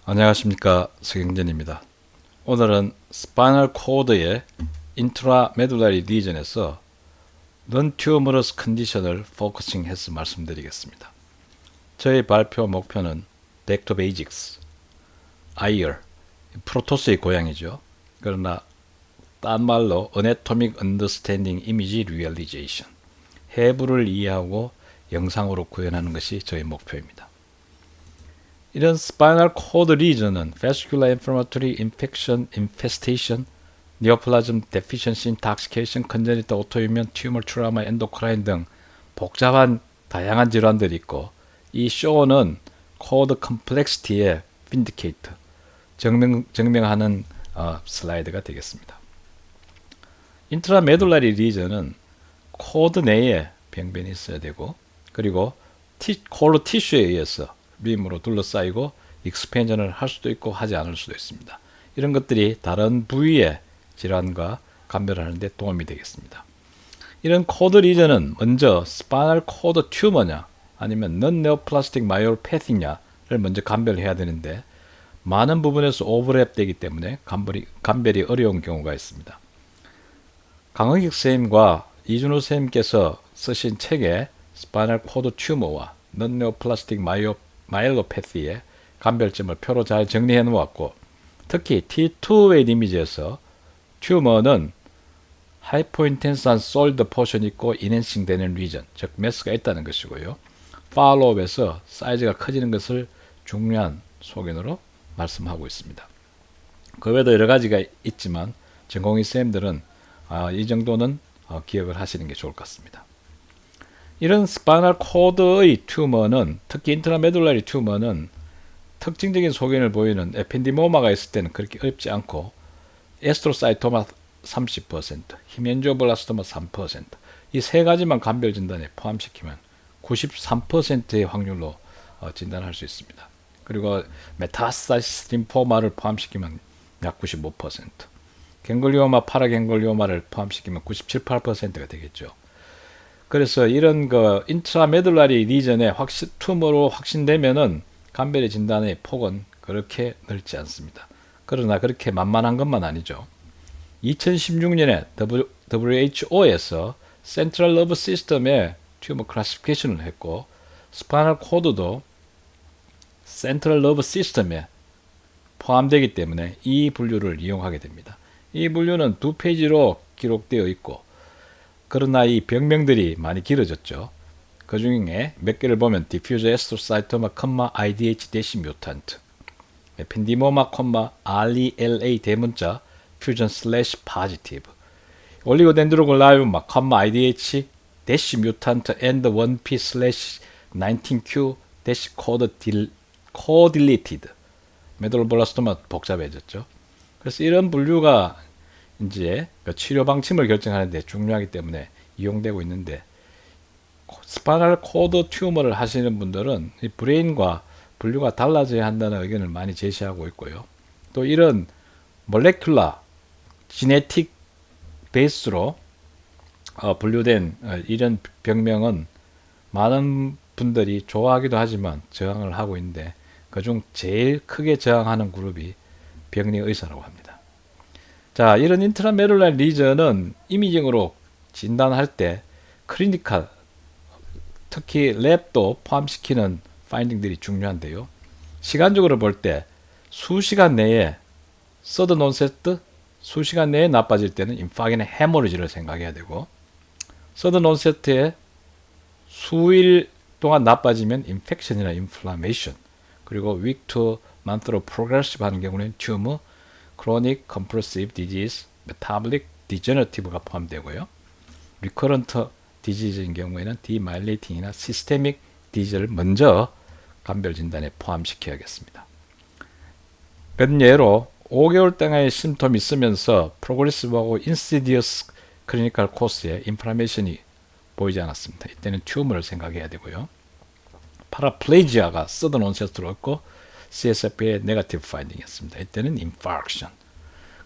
안녕하십니까, 서경진입니다. 오늘은 스파이널 코드의 인트라메듈라리 리전에서 non-tumorous 컨디션을 포커싱해서 말씀드리겠습니다. 저의 발표 목표는 Back to Basics, 아이얼, 프로토스의 고향이죠. 그러나 딴 말로 Anatomic Understanding Image Realization, 해부를 이해하고 영상으로 구현하는 것이 저의 목표입니다. 이런 스파이널 코드 리전은 Vascular Inflammatory Infection, Infestation, Neoplasm Deficiency Intoxication, Congenital Autoimmune Tumor Trauma, Endocrine 등 복잡한 다양한 질환들이 있고, 이 쇼는 코드 컴플렉시티의 빈디케이트, 증명하는 슬라이드가 되겠습니다. 인트라메듈라리 리전은 코드 내에 병변이 있어야 되고, 그리고 콜로 티슈에 의해서 림으로 둘러싸이고 익스펜전을 할 수도 있고 하지 않을 수도 있습니다. 이런 것들이 다른 부위의 질환과 감별하는 데 도움이 되겠습니다. 이런 코드 리전은 먼저 스파이널 코드 튜머냐 아니면 non-neoplastic myelopathy냐를 먼저 감별해야 되는데, 많은 부분에서 오버랩 되기 때문에 감별이 어려운 경우가 있습니다. 강의익 선생님과 이준호 선생님께서 쓰신 책에 스파이널 코드 튜머와 non-neoplastic myelopathy의 감별점을 표로 잘 정리해 놓았고, 특히 T2웨이 이미지에서 튜머는 하이포인텐스한 솔드 포션이 있고 인핸싱 되는 리전, 즉 매스가 있다는 것이고요. 팔로우업에서 사이즈가 커지는 것을 중요한 소견으로 말씀하고 있습니다. 그 외에도 여러 가지가 있지만 전공의 쌤들은 이 정도는 기억을 하시는 게 좋을 것 같습니다. 이런 스파이널 코드의 튜머는, 특히 인트라메듈라리 튜머는 특징적인 소견을 보이는 에펜디모마가 있을 때는 그렇게 어렵지 않고, 에스트로사이토마 30%, 히멘지오블라스토마 3%, 이 세 가지만 감별 진단에 포함시키면 93%의 확률로 진단할 수 있습니다. 그리고 메타스타시스 림포마를 포함시키면 약 95%, 갱글리오마, 파라갱글리오마를 포함시키면 97, 8%가 되겠죠. 그래서 이런 인트라메듈라리 리전의 튜머로 확신되면은 감별의 진단의 폭은 그렇게 넓지 않습니다. 그러나 그렇게 만만한 것만 아니죠. 2016년에 WHO에서 센트럴 러브 시스템의 튜머 클래시피케이션을 했고, 스파이널 코드도 센트럴 러브 시스템에 포함되기 때문에 이 분류를 이용하게 됩니다. 이 분류는 2페이지로 기록되어 있고, 그러나 이 병명들이 많이 길어졌죠. 그 중에 몇 개를 보면 디퓨저 에스트로사이토마, IDH 대시 뮤탄트, 에펜디모마, RELA 대문자 퓨전 슬래시 파지티브, 올리고덴드로글라이오마, IDH 대시 뮤탄트 and 1P 슬래시 19Q 대시 코딜리티드, 메돌로블라스토마 복잡해졌죠. 그래서 이런 분류가 이제 치료 방침을 결정하는 데 중요하기 때문에 이용되고 있는데, 스파이널 코드 튜머를 하시는 분들은 이 브레인과 분류가 달라져야 한다는 의견을 많이 제시하고 있고요. 또 이런 몰레큘라, 지네틱 베이스로 분류된 이런 병명은 많은 분들이 좋아하기도 하지만 저항을 하고 있는데, 그중 제일 크게 저항하는 그룹이 병리 의사라고 합니다. 자, 이런 인트라메듈라리 리전은 이미징으로 진단할 때 클리니컬, 특히 랩도 포함시키는 파인딩들이 중요한데요. 시간적으로 볼 때 수시간 내에 서든 온세트, 수시간 내에 나빠질 때는 인파겐의 헤모리지를 생각해야 되고, 서든 온세트에 수일 동안 나빠지면 인펙션이나 인플라메이션, 그리고 week to month로 progressive 하는 경우는 튜머, chronic compulsive disease, metabolic degenerative가 포함되고요. recurrent disease인 경우에는 demyelinating이나 systemic disease를 먼저 감별 진단에 포함시켜야겠습니다. 그 예로 5개월 동안의 심텀이 있으면서 프로그레시브하고 인시디어스 클리니컬 코스에 인플라메이션이 보이지 않았습니다. 이때는 튜머를 생각해야 되고요. 파라플레이지아가 서든 온셋으로 있고 CSF의 네거티브 파인딩이었습니다. 이때는 인파크션.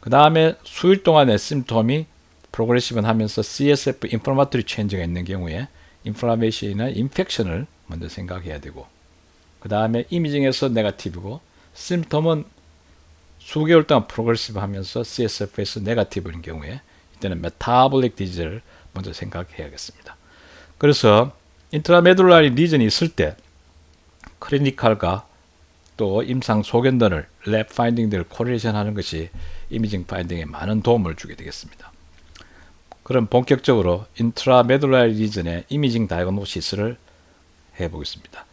그 다음에 수일 동안의 심텀이 프로그레시브 하면서 CSF 인플라마토리 체인지가 있는 경우에 인플라메이션이나 인펙션을 먼저 생각해야 되고, 그 다음에 이미징에서 네거티브고 심텀은 수개월 동안 프로그레시브 하면서 CSF에서 네거티브인 경우에 이때는 메타볼릭 디지즈를 먼저 생각해야겠습니다. 그래서 인트라메둘라리 리전이 있을 때 클리니컬과 또 임상 소견들을 랩 파인딩들을 코리레이션 하는 것이 이미징 파인딩에 많은 도움을 주게 되겠습니다. 그럼 본격적으로 인트라메둘라리 리전의 이미징 다이그노시스를 해보겠습니다.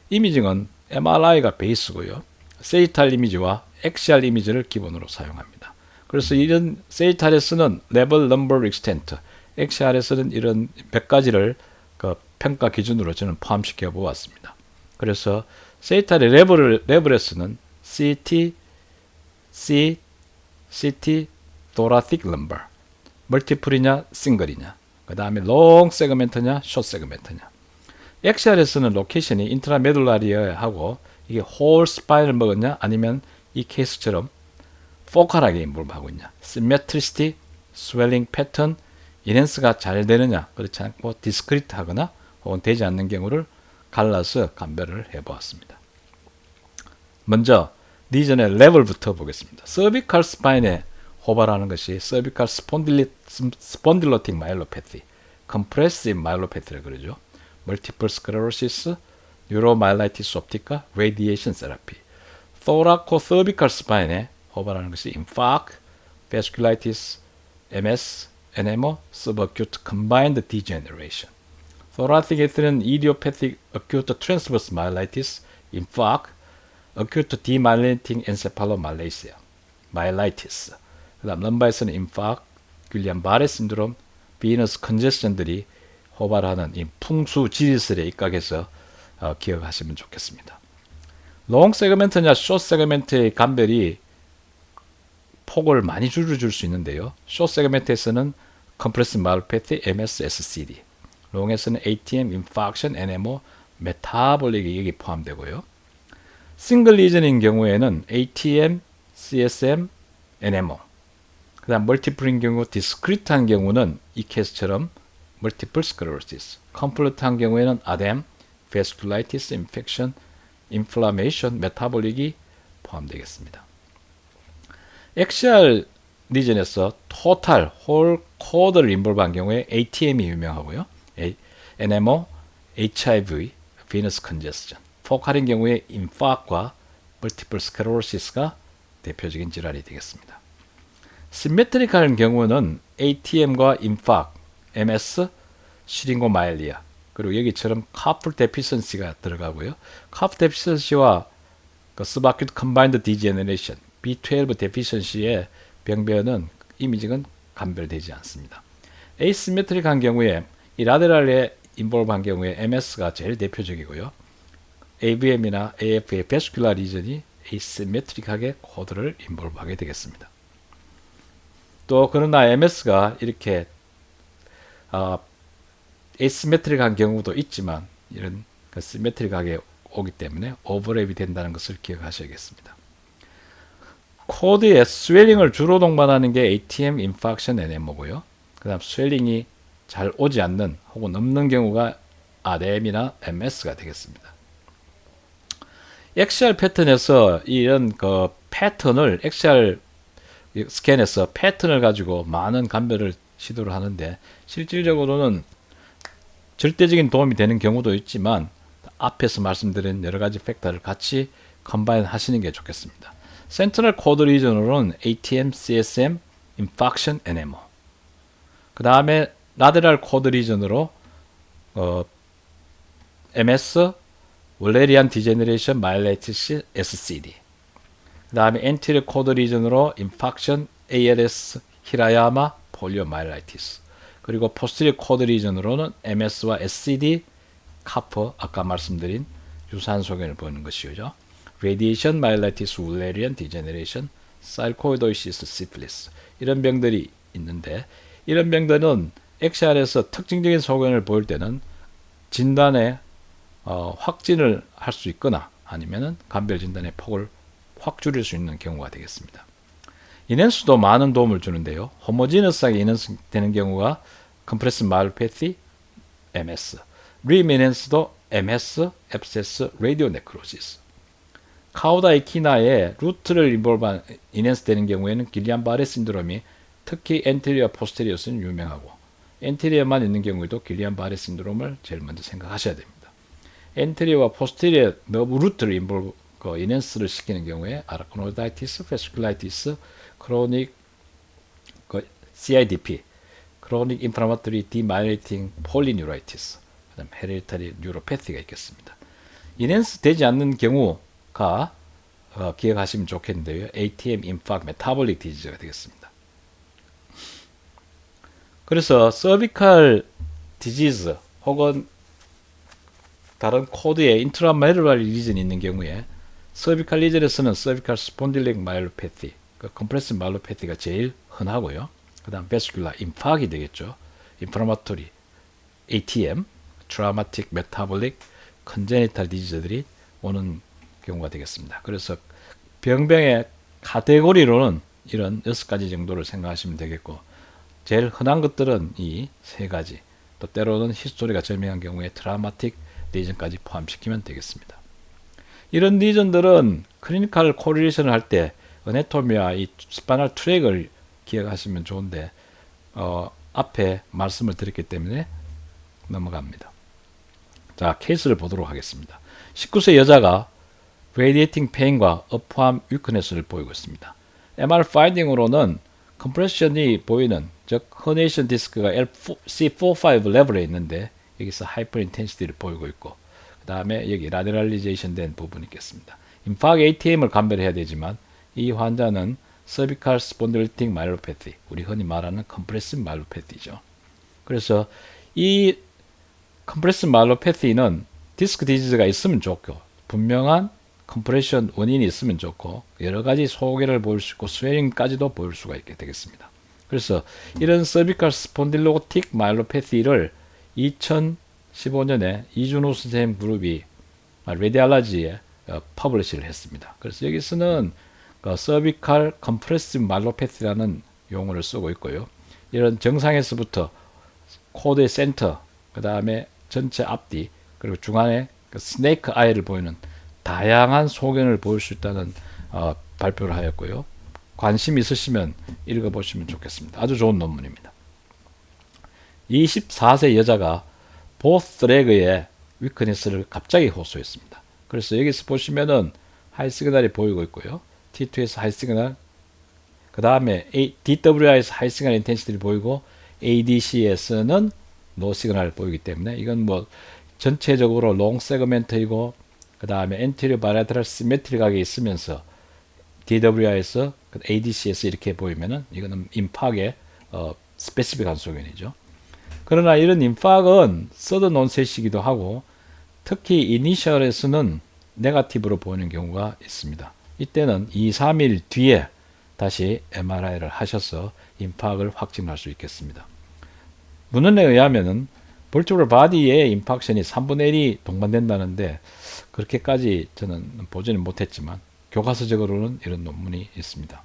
이미징은 MRI가 베이스고요. 세이탈 이미지와 엑시알 이미지를 기본으로 사용합니다. 그래서 이런 세이탈에서는 레벨 넘버 익스텐트, 엑시알에서는 이런 몇 가지를 그 평가 기준으로 저는 포함시켜 보았습니다. 그래서 세이탈의 레벨에서는 CT, thoracic lumbar, 멀티플이냐, 싱글이냐, 그 다음에 롱 세그멘트냐, 숏 세그멘트냐. 엑시알에서는 로케이션이 인트라메둘라리하고 이게 홀 스파인을 먹었냐, 아니면 이 케이스처럼 포컬하게 인볼브하고 있냐, 시메트리시티, 스웰링 패턴, 인핸스가 잘 되느냐, 그렇지 않고 디스크리트하거나 혹은 되지 않는 경우를 갈라서 감별을 해보았습니다. 먼저 리전의 레벨부터 보겠습니다. 서비컬 스파인에 호발하는 것이 서비컬 스폰딜로틱 마일로패티, 컴프레시브 마일로패티를 그러죠. 멀티플 스크레로시스, 뉴로마일라이티스 옵티카, 레디에이션 세라피. thoraco cervical 스파인에 호발하는 것이 인파크, vasculitis, MS, NMO, subacute combined degeneration. thoracic idiopathic acute transverse myelitis, infarct, acute demyelinating encephalomyelitis, myelitis. 그다음 럼바에서는 infarct, 길리안-바레 신드롬, venous congestion들이 호발하는 이 풍수 지지설에 입각해서 기억하시면 좋겠습니다. 롱 세그멘트냐 숏 세그멘트의 감별이 폭을 많이 줄여줄 수 있는데요. 숏 세그멘트에서는 compressive myelopathy, MS, SCD. 롱에서는 ATM, infarction, NMO, 메타볼릭이 여기 포함되고요. 싱글 리전인 경우에는 ATM, CSM, NMO. 그 다음 멀티플인 경우, 디스크리트한 경우는 이 케이스처럼 멀티플 스크레로시스. 컴플리트한 경우에는 아뎀, 베스큘라이티스, 인펙션, 인플라메이션, 메타볼릭이 포함되겠습니다. 엑시알 리전에서 토탈, 홀 코드를 인볼브한 경우에 ATM이 유명하고요. NMO, HIV, venous congestion. 포칼인 경우에 인파크와 멀티플 스크레로시스가 대표적인 질환이 되겠습니다. 시메트리컬인 경우는 ATM과 인파크, MS, 시링고마일리아, 그리고 여기처럼 카풀 데피션시가 들어가고요. 카풀 데피션시와 스바큐트 컴바인드 디제너레이션, B12 데피션시의 병변은 이미징은 감별되지 않습니다. 에이시메트릭한 경우에 이 라데랄에 인볼브한 경우에 MS가 제일 대표적이고요. AVM이나 AF의 베스큘라 리전이 에이시메트릭하게 코드를 인볼브하게 되겠습니다. 또 그러나 MS가 이렇게 에이시메트릭한 경우도 있지만 이런 시메트릭하게 오기 때문에 오버랩이 된다는 것을 기억하셔야겠습니다. 코드에 스웰링을 주로 동반하는 게 ATM, 인팍션, NMO고요. 그 다음 스웰링이 잘 오지 않는 혹은 없는 경우가 RM이나 MS가 되겠습니다. 엑시알 패턴에서 이런 그 패턴을 엑시알 스캔에서 패턴을 가지고 많은 감별을 시도를 하는데 실질적으로는 절대적인 도움이 되는 경우도 있지만 앞에서 말씀드린 여러 가지 팩터를 같이 컴바인 하시는 게 좋겠습니다. 센트럴 코드 리전으로는 ATM, CSM, 인팍션, NMO. 그 다음에 라데랄 코드 리전으로 MS, 월레리안 디제너레이션, 마일라이티스, SCD. 그 다음에 엔티리어 코드 리전으로 인팍션, ALS, 히라야마, 폴리오마일라이티스. 그리고 포스티리어 코드 리전으로는 MS와 SCD, 카퍼, 아까 말씀드린 유사한 소견을 보는 것이죠. 레디에이션 마일라이티스, 울레리안 디제너레이션, 사이코이도시스, 시필리스. 이런 병들이 있는데 이런 병들은 엑시알에서 특징적인 소견을 보일 때는 진단에 확진을 할 수 있거나 아니면은 감별 진단의 폭을 확 줄일 수 있는 경우가 되겠습니다. 인핸스도 많은 도움을 주는데요. 호모지너스하게 인핸스 되는 경우가 컴프레시브 마일로패티, MS, 림 인핸스도 MS, 앱세스, 라디오 네크로시스. 카우다 에키나의 루트를 인볼브한 인핸스 되는 경우에는 길리안 바레 신드롬이 특히 엔테리어 포스테리어스는 유명하고, 엔테리어만 있는 경우에도 길리안 바레 신드롬을 제일 먼저 생각하셔야 됩니다. 엔테리어와 포스테리어 너브 루트를 인볼브 인핸스를 시키는 경우에 아라코노다이티스, 페스큘라이티스, 크로닉 CIDP, 크로닉 인플라마토리 디마이레이팅 폴리뉴라이티스, 그다음 헤리디터리 뉴로패티가 있겠습니다. 인핸스 되지 않는 경우가 기억하시면 좋겠는데요. ATM 인파크 메타볼릭 디지즈가 되겠습니다. 그래서 서비칼 디지즈 혹은 다른 코드에 인트라메루랄 리전이 있는 경우에 서비칼 리전에서는 서비칼 스폰딜릭 마이로패티, 컴프레스 마이로패티가 제일 흔하고요. 그 다음 베스큘라 인파크이 되겠죠. 인플라마토리 ATM, 트라우마틱 메타볼릭 컨제니탈 디지즈들이 오는 경우가 되겠습니다. 그래서 병병의 카테고리로는 이런 6가지 정도를 생각하시면 되겠고, 제일 흔한 것들은 이 3가지, 또 때로는 히스토리가 절명한 경우에 트라우마틱 리전까지 포함시키면 되겠습니다. 이런 리전들은 클리니컬 코릴레이션을 할 때 어네토미와 이 스파이널 트랙을 기억하시면 좋은데 앞에 말씀을 드렸기 때문에 넘어갑니다. 자, 케이스를 보도록 하겠습니다. 19세 여자가 radiating pain과 uparm weakness를 보이고 있습니다. MR 파인딩으로는 컴프레션이 보이는, 즉 허네이션 디스크가 C45 레벨에 있는데 여기서 하이퍼 인텐시티를 보이고 있고, 그 다음에 여기 라데랄리제이션 된 부분이 있겠습니다. 인파크 ATM을 감별해야 되지만 이 환자는 서비칼 스폰딜리틱 마일로패티, 우리 흔히 말하는 컴프레시브 마일로패티죠. 그래서 이 컴프레시브 마일로패티는 디스크 디지즈가 있으면 좋고, 분명한 컴프레션 원인이 있으면 좋고, 여러 가지 소개를 보일 수 있고 스웨링까지도 보일 수가 있게 되겠습니다. 그래서 이런 서비칼 스폰딜로틱 마일로패티를 2015년에 이준호 선생님 그룹이 레디알라지에 퍼블리시를 했습니다. 그래서 여기서는 서비칼 컴프레시브 마일로패티라는 용어를 쓰고 있고요. 이런 정상에서부터 코드의 센터, 그 다음에 전체 앞뒤, 그리고 중간에 스네이크 아이를 보이는 다양한 소견을 보일 수 있다는 발표를 하였고요. 관심 있으시면 읽어보시면 좋겠습니다. 아주 좋은 논문입니다. 24세 여자가 both leg의 위크니스를 갑자기 호소했습니다. 그래서 여기서 보시면은 하이 시그널이 보이고 있고요. T2에서 하이 시그널, 그 다음에 DWI에서 하이 시그널 인텐시티를 보이고 ADC에서는 노 시그널을 보이기 때문에 이건 뭐 전체적으로 롱 세그멘트이고, 그 다음에 엔티리어 바이라테럴 시메트릭하게 있으면서 DWI에서 ADC에서 이렇게 보이면은 이거는 인파크의 스페시픽한 소견이죠. 그러나 이런 인파크는 서든 온셋이기도 하고, 특히 이니셜에서는 네거티브로 보이는 경우가 있습니다. 이때는 2, 3일 뒤에 다시 MRI를 하셔서 인파크를 확진할 수 있겠습니다. 문헌에 의하면은 볼티모어 바디의 인팍션이 3분의 1이 동반된다는데 그렇게까지 저는 보지는 못했지만 교과서적으로는 이런 논문이 있습니다.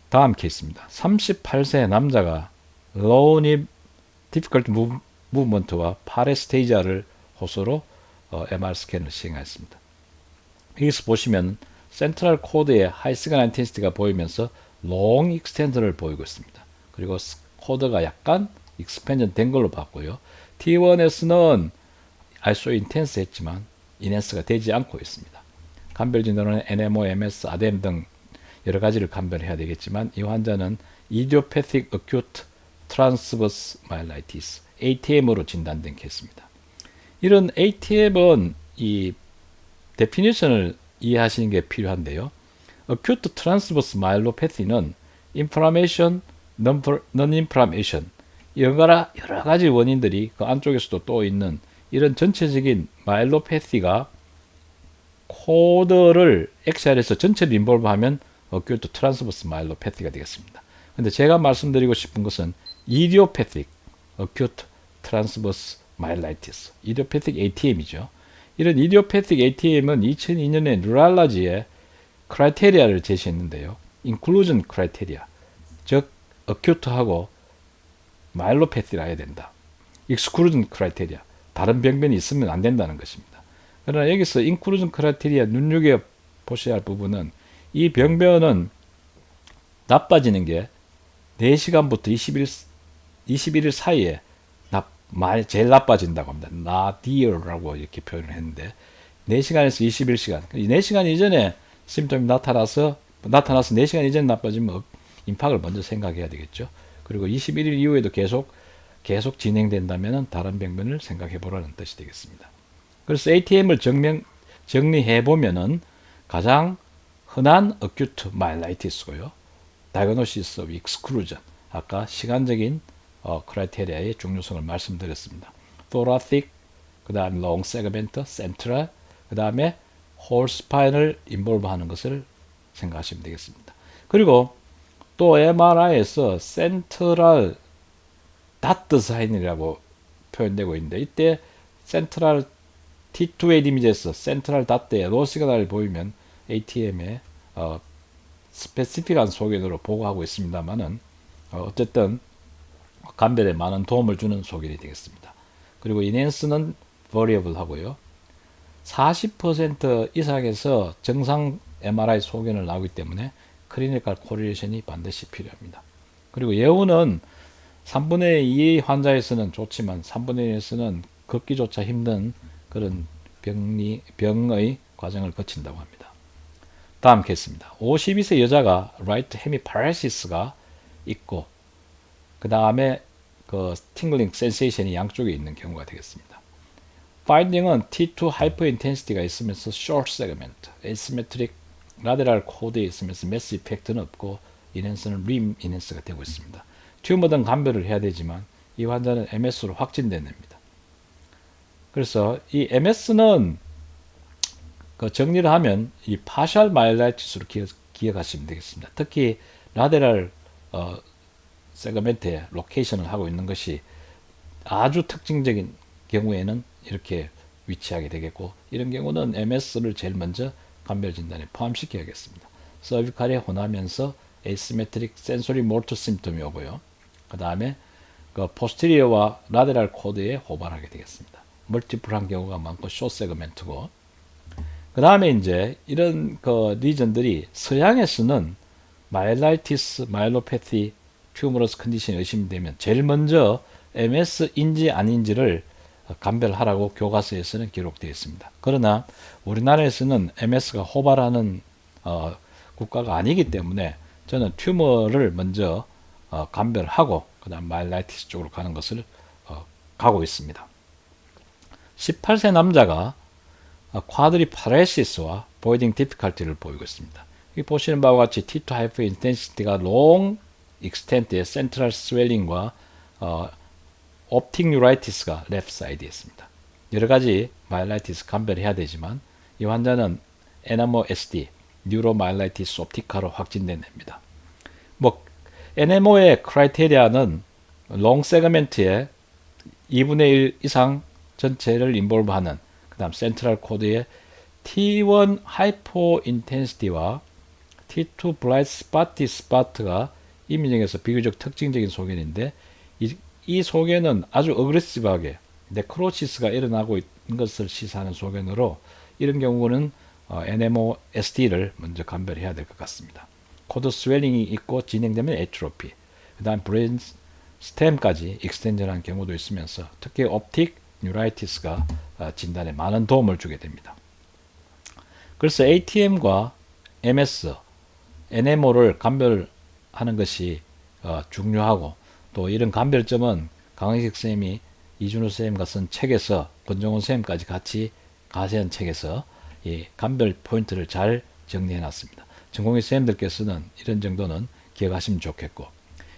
다음 케이스입니다. 38세 남자가 low knee difficult movement와 파레스테이지아를 호소로 MR 스캔을 시행했습니다. 여기서 보시면 센트럴 코드에 하이 시그널 인텐시티가 보이면서 롱 익스텐드를 보이고 있습니다. 그리고 코드가 약간 익스펜전 된 걸로 봤고요. T1에서는 ISO 인텐스 했지만 인핸스가 되지 않고 있습니다. 감별 진단은 NMO, MS, 아뎀 등 여러 가지를 감별해야 되겠지만 이 환자는 Idiopathic Acute Transverse Myelitis ATM으로 진단된 케이스입니다. 이런 ATM은 이 데피니션을 이해하시는 게 필요한데요. Acute Transverse Myelopathy는 Inflammation, Non-Inflammation, 여러 가지 원인들이 그 안쪽에서도 또 있는 이런 전체적인 마일로패티가 코드를 XR에서 전체를 인볼브하면 Acute Transverse Myelopathy가 되겠습니다. 근데 제가 말씀드리고 싶은 것은 Idiopathic Acute Transverse Myelitis, Idiopathic ATM이죠. 이런 Idiopathic ATM은 2002년에 뉴랄라지에 크라이테리아를 제시했는데요. Inclusion Criteria, 즉 어큐트하고 마일로패티라 해야 된다. Exclusion Criteria, 다른 병변이 있으면 안 된다는 것입니다. 그러나 여기서 Inclusion Criteria 눈여겨 보셔야 할 부분은 이 병변은 나빠지는 게 4시간부터 21일 사이에 제일 나빠진다고 합니다. 나디어라고 이렇게 표현을 했는데 4시간에서 21시간. 4시간 이전에 심통이 나타나서 4시간 이전에 나빠지면 임팍을 먼저 생각해야 되겠죠. 그리고 21일 이후에도 계속 진행된다면 다른 병변을 생각해 보라는 뜻이 되겠습니다. 그래서 ATM을 정리해 보면은 가장 흔한 acute myelitis고요. diagnosis of exclusion. 아까 시간적인 크라이테리아의 중요성을 말씀드렸습니다. thoracic, 그 다음에 long segment, central, 그 다음에 whole spine을 involve 하는 것을 생각하시면 되겠습니다. 그리고 또 MRI에서 central dot sign이라고 표현되고 있는데 이때 central T2A 이미지에서 센트럴 닷대에 로 시그널을 보이면 ATM에 스페시픽한 소견으로 보고하고 있습니다만은 어쨌든 감별에 많은 도움을 주는 소견이 되겠습니다. 그리고 인핸스는 variable 하고요. 40% 이상에서 정상 MRI 소견을 나오기 때문에 클리니컬 코리레이션이 반드시 필요합니다. 그리고 예후는 3분의 2의 환자에서는 좋지만 3분의 1에서는 걷기조차 힘든 그런 병의 과정을 거친다고 합니다. 다음 케이스입니다. 52세 여자가 right hemiparasis가 있고 그 다음에 그 tingling sensation이 양쪽에 있는 경우가 되겠습니다. finding은 T2 hyperintensity가 있으면서 short segment, asymmetric lateral code에 있으면서 mass effect는 없고 인핸스는 rim 인핸스가 되고 있습니다. 튜머 등 감별을 해야 되지만 이 환자는 MS로 확진된 겁니다. 그래서 이 MS는 그 정리를 하면 이 partial myelitis로 기억하시면 되겠습니다. 특히 라데랄 세그멘트에 로케이션을 하고 있는 것이 아주 특징적인 경우에는 이렇게 위치하게 되겠고 이런 경우는 MS를 제일 먼저 감별 진단에 포함시켜야겠습니다. 서비칼에 혼하면서 asymmetric sensory motor symptom이 오고요. 그 다음에 그 포스티리어와 라데랄 코드에 호발하게 되겠습니다. 멀티플한 경우가 많고 쇼 세그멘트고 그 다음에 이제 이런 그 리전들이 서양에서는 마일라이티스, 마일로패티, 튜머러스 컨디션이 의심되면 제일 먼저 MS인지 아닌지를 감별하라고 교과서에서는 기록되어 있습니다. 그러나 우리나라에서는 MS가 호발하는 국가가 아니기 때문에 저는 튜머를 먼저 감별하고 그 다음 마일라이티스 쪽으로 가는 것을 가고 있습니다. 18세 남자가 쿼드리파레시스와 보이딩 디피컬티를 보이고 있습니다. 여기 보시는 바와 같이 T2 hyperintensity가 long extent의 central swelling과 optic neuritis가 left side에 있습니다. 여러 가지 myelitis 감별해야 되지만 이 환자는 NMO-SD, neuromyelitis optica로 확진된 겁니다. 뭐 NMO의 크라이테리아는 long segment의 2분의 1 이상 전체를 인볼브하는 그 다음 센트럴 코드의 T1 하이포 인텐시티와 T2 블라이트 스파티 스파트가 이미징에서 비교적 특징적인 소견인데 이 소견은 아주 어그레시브하게 네크로시스가 일어나고 있는 것을 시사하는 소견으로 이런 경우는 NMO-SD를 먼저 감별해야 될 것 같습니다. 코드 스웰링이 있고 진행되면 에트로피, 그 다음 브레인 스템까지 익스텐전한 경우도 있으면서 특히 옵틱 뉴라이티스가 진단에 많은 도움을 주게 됩니다. 그래서 ATM과 MS, NMO를 감별하는 것이 중요하고 또 이런 감별점은 강의식 선생님이 이준호 선생님과 쓴 책에서 권정훈 선생님까지 같이 가세한 책에서 이 감별 포인트를 잘 정리해 놨습니다. 전공의 선생님들께서는 이런 정도는 기억하시면 좋겠고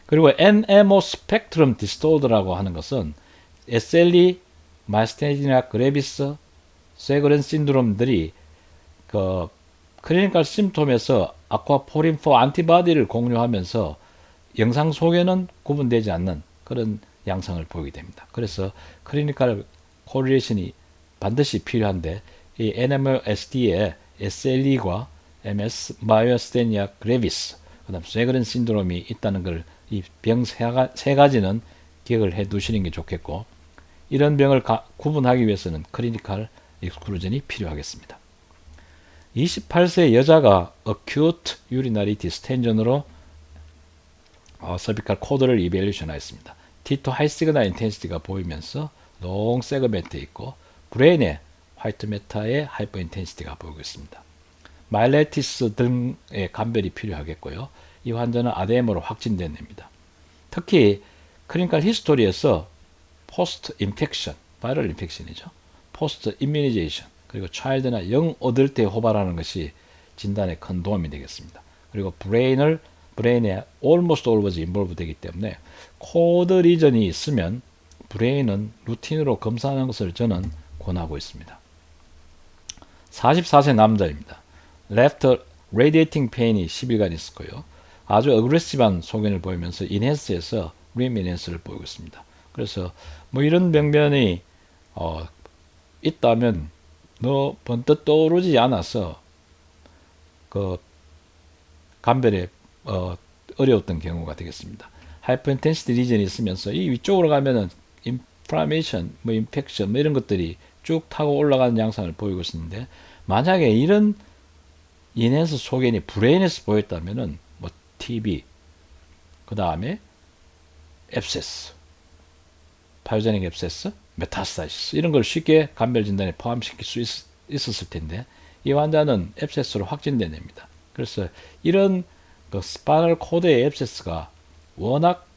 그리고 NMO 스펙트럼 디스토더라고 하는 것은 SLE, 마스테니아 그레비스, 쇠그렌 신드롬들이 그 클리니컬 심톰에서 아쿠아포린4 안티바디를 공유하면서 영상 속에는 구분되지 않는 그런 양상을 보이게 됩니다. 그래서 클리니컬 코리레이션이 반드시 필요한데 이 NMOSD에 SLE과 MS, 마이어스테니아 그레비스, 그다음 쇠그렌 신드롬이 있다는 걸 이 병 세 가지는 기억을 해 두시는 게 좋겠고 이런 병을 구분하기 위해서는 클리니컬 익스클루전이 필요하겠습니다. 28세 여자가 acute urinary distension으로 서비칼 코드를 이벨루션 하였습니다. T2 하이 시그널 인텐시티가 보이면서 롱 세그멘트 있고 브레인에 화이트 메타의 하이퍼 인텐시티가 보이고 있습니다. 마일라이티스 등의 감별이 필요하겠고요. 이 환자는 아데엠으로 확진된 애입니다. 특히 클리니컬 히스토리에서 포스트 인펙션, 바이럴 인펙션이죠. 포스트 이뮤니제이션, 그리고 차일드나 영 어덜트에 호발하는 것이 진단에 큰 도움이 되겠습니다. 그리고 브레인에 almost always involve 되기 때문에 코드 리전이 있으면 브레인은 루틴으로 검사하는 것을 저는 권하고 있습니다. 44세 남자입니다. left radiating pain이 10일간 있었고요. 아주 어그레시브한 소견을 보이면서 인핸스에서 림 인핸스를 보이고 있습니다. 그래서 뭐 이런 병변이 있다면 번뜩 떠오르지 않아서 그 감별에 어려웠던 경우가 되겠습니다. 하이퍼 인텐시티 리전이 있으면서 이 위쪽으로 가면은 인플라메이션, 인펙션 이런 것들이 쭉 타고 올라가는 양상을 보이고 있는데 만약에 이런 인핸스 소견이 브레인에서 보였다면은 TB, 그 다음에 앱세스, 파이오제닉 앱세스, 메타스타시스 이런 걸 쉽게 감별 진단에 포함시킬 수 있었을 텐데 이 환자는 앱세스로 확진된 애입니다. 그래서 이런 그 스파이널 코드의 앱세스가 워낙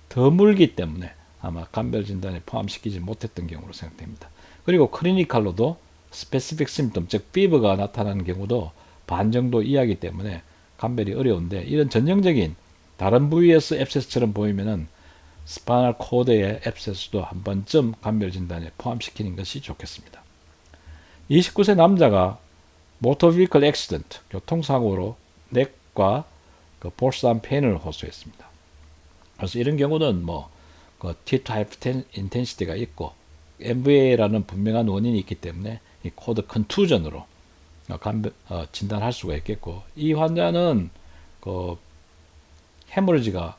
드물기 때문에 아마 감별 진단에 포함시키지 못했던 경우로 생각됩니다. 그리고 클리니컬로도 스페시픽 심점, 즉 피버가 나타나는 경우도 반 정도 이하기 때문에 감별이 어려운데 이런 전형적인 다른 부위에서 앱세스처럼 보이면은 스파이널 코드의 앱세스도 한 번쯤 감별 진단에 포함시키는 것이 좋겠습니다. 29세 남자가 모터 비클 액시던트, 교통사고로 넥과 그 볼스암 페인을 호소했습니다. 그래서 이런 경우는 그 T2 하이퍼 인텐시티가 있고 MVA라는 분명한 원인이 있기 때문에 이 코드 컨투전으로 진단할 수가 있겠고 이 환자는 그 헤모리지가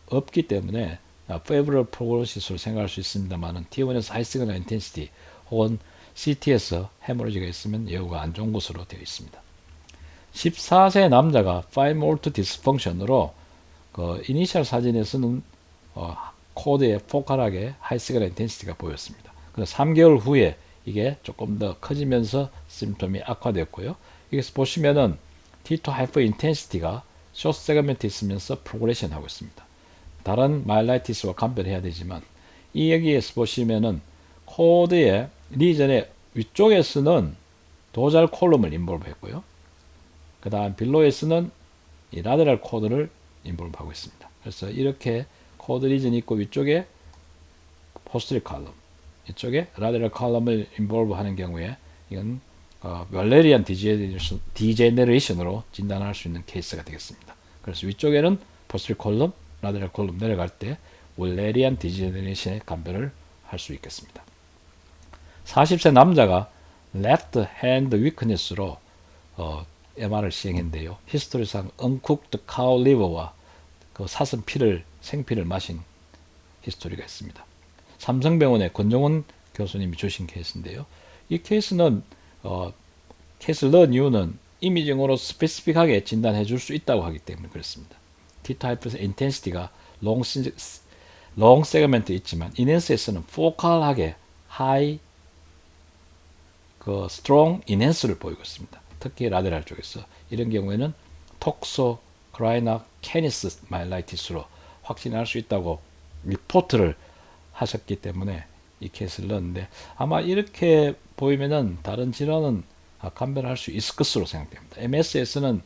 없기 때문에 페이브럴 프로그노시스로 생각할 수 있습니다만 T1에서 하이 시그널 인텐시티 혹은 CT에서 헤모리지가 있으면 예후가 안 좋은 것으로 되어 있습니다. 14세 남자가 파이몰트 디스펑션으로 그 이니셜 사진에서는 코드에 포칼하게 하이 시그널 인텐시티가 보였습니다. 그래서 3개월 후에 이게 조금 더 커지면서 심텀이 악화되었고요. 여기서 보시면은 T2 하이퍼 인텐시티가 쇼트 세그멘트 있으면서 프로그레션 하고 있습니다. 다른 마일라이티스와 감별해야 되지만 이 여기에서 보시면은 코드의 리전의 위쪽에서는 도잘 콜럼을 인볼브 했고요. 그 다음 빌로에서는 이 라데랄 코드를 인볼브 하고 있습니다. 그래서 이렇게 코드 리전이 있고 위쪽에 포스트리 칼럼, 이쪽에 라데랄 칼럼을 인볼브 하는 경우에 이건 왈레리안 디제네레이션으로 진단할 수 있는 케이스가 되겠습니다. 그래서 위쪽에는 포스트리 콜럼, 라데랄 콜럼 내려갈 때 왈레리안 디제네레이션의 감별을 할 수 있겠습니다. 40세 남자가 left hand weakness로 MR을 시행했는데요. 히스토리상 uncooked cow liver와 그 사슴 피를 생피를 마신 히스토리가 있습니다. 삼성병원의 권정원 교수님이 주신 케이스인데요. 이 케이스는 케이스를 넣은 이유는 이미징으로 스페시픽하게 진단해 줄 수 있다고 하기 때문에 그렇습니다. T2 하이퍼 인텐시티가 롱 세그멘트 있지만 인핸스에서는 포칼하게 하이 그 스트롱 인핸스를 보이고 있습니다. 특히 라데랄 쪽에서 이런 경우에는 톡소 크라이나 캐니스 마일라이티스로 확진할 수 있다고 리포트를 하셨기 때문에 이 케이스를 넣었는데 아마 이렇게 보이면은 다른 질환은 감별할 수 있을 것으로 생각됩니다. MS에서는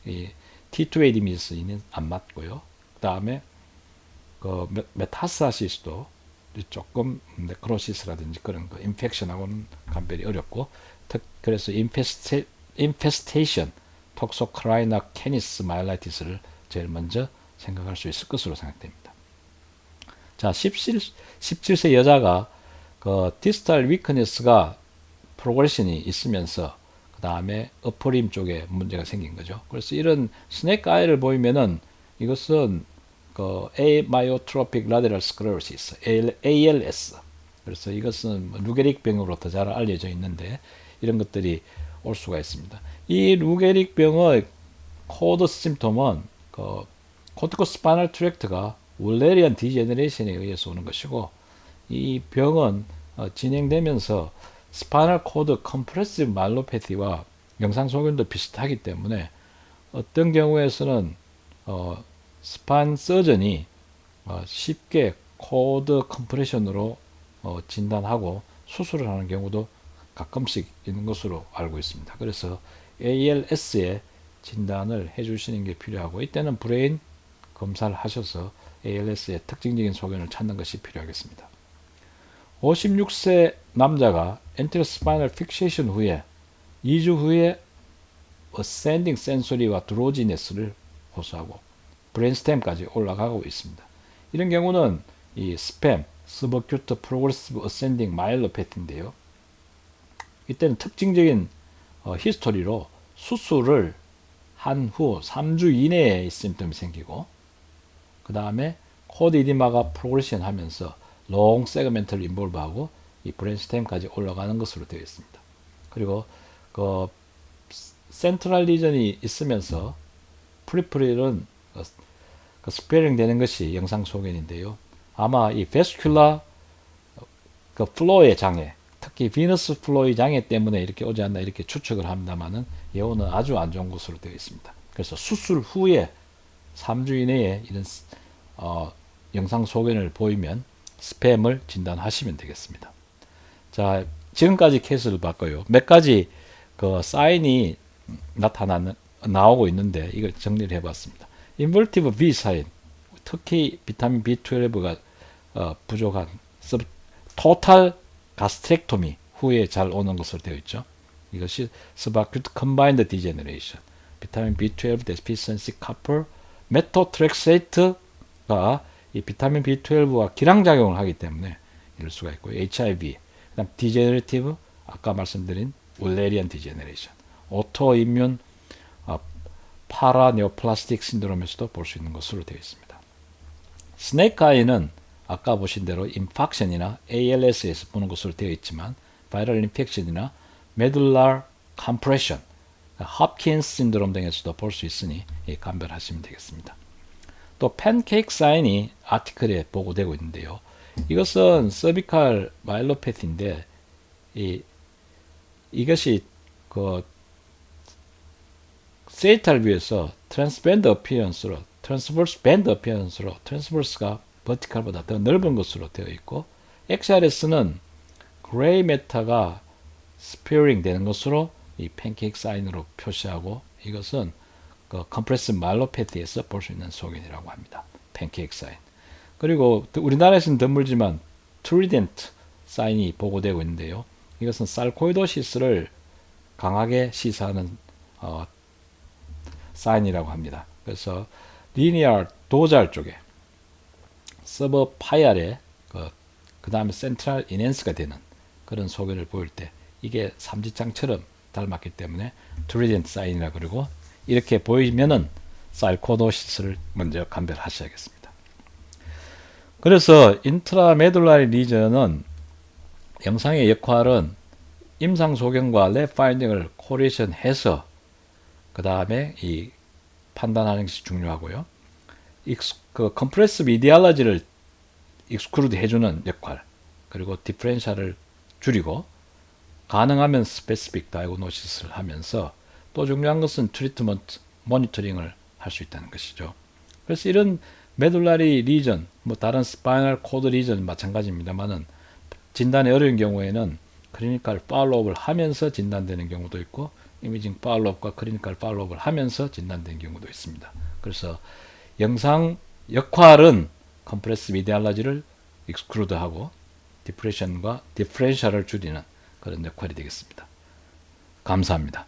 이 T2A 디미스는 안 맞고요. 그 다음에 그 메타스타시스도 조금 네크로시스라든지 그런 거 인펙션하고는 감별이 어렵고 그래서 인페스테이션 톡소크라이나 캐니스 마일라이티스를 제일 먼저 생각할 수 있을 것으로 생각됩니다. 자, 17세 여자가 그 디스탈 위크니스가 프로그레션이 있으면서 그 다음에 어퍼림 쪽에 문제가 생긴 거죠. 그래서 이런 스네이크 아이를 보이면은 이것은 그 amyotrophic lateral sclerosis, ALS. 그래서 이것은 루게릭 병으로 더 잘 알려져 있는데 이런 것들이 올 수가 있습니다. 이 루게릭 병의 코드 심톰은 그 코티코 스파이널 트랙트가 월레리안 디제너레이션에 의해서 오는 것이고, 이 병은 진행되면서 스파이널 코드 컴프레시브 말로패티와 영상소견도 비슷하기 때문에 어떤 경우에서는 스파인 서전이 쉽게 코드 컴프레션으로 진단하고 수술을 하는 경우도 가끔씩 있는 것으로 알고 있습니다. 그래서 ALS의 진단을 해주시는 게 필요하고, 이때는 브레인 검사를 하셔서 ALS의 특징적인 소견을 찾는 것이 필요하겠습니다. 56세 남자가 엔테리어 스파이널 픽세이션 후에 2주 후에 어센딩 센소리와 드로지네스를 호소하고 브레인스템까지 올라가고 있습니다. 이런 경우는 이 스팸, 서브큐트 프로그레시브 어센딩 마일로패티인데요. 이때는 특징적인 히스토리로 수술을 한 후 3주 이내에 심점이 생기고, 그 다음에 코드 이디마가 프로그레션 하면서 롱 세그멘트를 인볼브하고 이 브레인스템까지 올라가는 것으로 되어 있습니다. 그리고 그 센트럴 리전이 있으면서 프리프릴은 그 스페링 되는 것이 영상 소견인데요. 아마 이 베스큘라 그 플로의 장애, 특히 비너스 플로의 장애 때문에 이렇게 오지 않나 이렇게 추측을 합니다만은 예후는 아주 안 좋은 것으로 되어 있습니다. 그래서 수술 후에 3주 이내에 이런 영상 소견을 보이면 스팸을 진단하시면 되겠습니다. 자, 지금까지 케이스를 봤고요. 몇 가지 그 사인이 나오고 있는데 이걸 정리를 해봤습니다. 인버티브 B 사인, 특히 비타민 B12가 부족한 토탈 가스트렉토미 후에 잘 오는 것으로 되어 있죠. 이것이 서브아큐트 컴바인드 디제너레이션, 비타민 B12 데피션시 카퍼 메토트렉세이트가 이 비타민 B12와 기량작용을 하기 때문에 이럴 수가 있고요. HIV, 그다음 디제너레티브, 아까 말씀드린 월레리안 디제너레이션, 오토임뮨 파라네오플라스틱 신드롬에서도 볼 수 있는 것으로 되어 있습니다. 스네이크 아이는 아까 보신 대로 인팍션이나 ALS에서 보는 것으로 되어 있지만 바이럴 인펙션이나 메둘라 컴프레션, 홉킨스 신드롬 등에서도 볼 수 있으니 감별하시면 되겠습니다. 또 팬케이크 사인이 아티클에 보고되고 있는데요. 이것은 서비칼 마일로패티인데 이것이 그 세이탈 뷰에서 트랜스밴드 어피언스로, 트랜스버스 밴드 어피언스로 트랜스버스가 버티칼보다 더 넓은 것으로 되어 있고, XRS는 그레이 매터가 스피어링 되는 것으로 이 팬케이크 사인으로 표시하고, 이것은 그 컴프레스 말로패티에서 볼 수 있는 소견이라고 합니다. 팬케이크 사인. 그리고 우리나라에서는 드물지만 트리덴트 사인이 보고되고 있는데요. 이것은 sarcoidosis 강하게 시사하는 사인이라고 합니다. 그래서 리니얼 도잘 쪽에 서브파이알에 그 다음에 센트럴 이넨스가 되는 그런 소견을 보일 때 이게 삼지창처럼 닮았기 때문에 트리덴트 사인이라 그러고, 이렇게 보이면은 sarcoidosis를 먼저 감별하셔야겠습니다. 그래서 인트라메둘라리 리전은 영상의 역할은 임상 소견과 랩 파인딩을 코레이션 해서 그 다음에 이 판단하는 것이 중요하고요. 그 컴프레시브 이디올로지를 익스크루드 해주는 역할, 그리고 디퍼렌셜을 줄이고 가능하면 스페시픽 다이그노시스를 하면서, 또 중요한 것은 트리트먼트 모니터링을 할 수 있다는 것이죠. 그래서 이런 메둘라리 리전, 뭐 다른 스파이널 코드 리전 마찬가지입니다만은 진단이 어려운 경우에는 클리니컬 팔로우업을 하면서 진단되는 경우도 있고, 이미징 팔로우업과 클리니컬 팔로우업을 하면서 진단되는 경우도 있습니다. 그래서 영상 역할은 컴프레스 미디알라지를 익스크루드하고 디프레션과 디퍼렌셜을 줄이는 그런 역할이 되겠습니다. 감사합니다.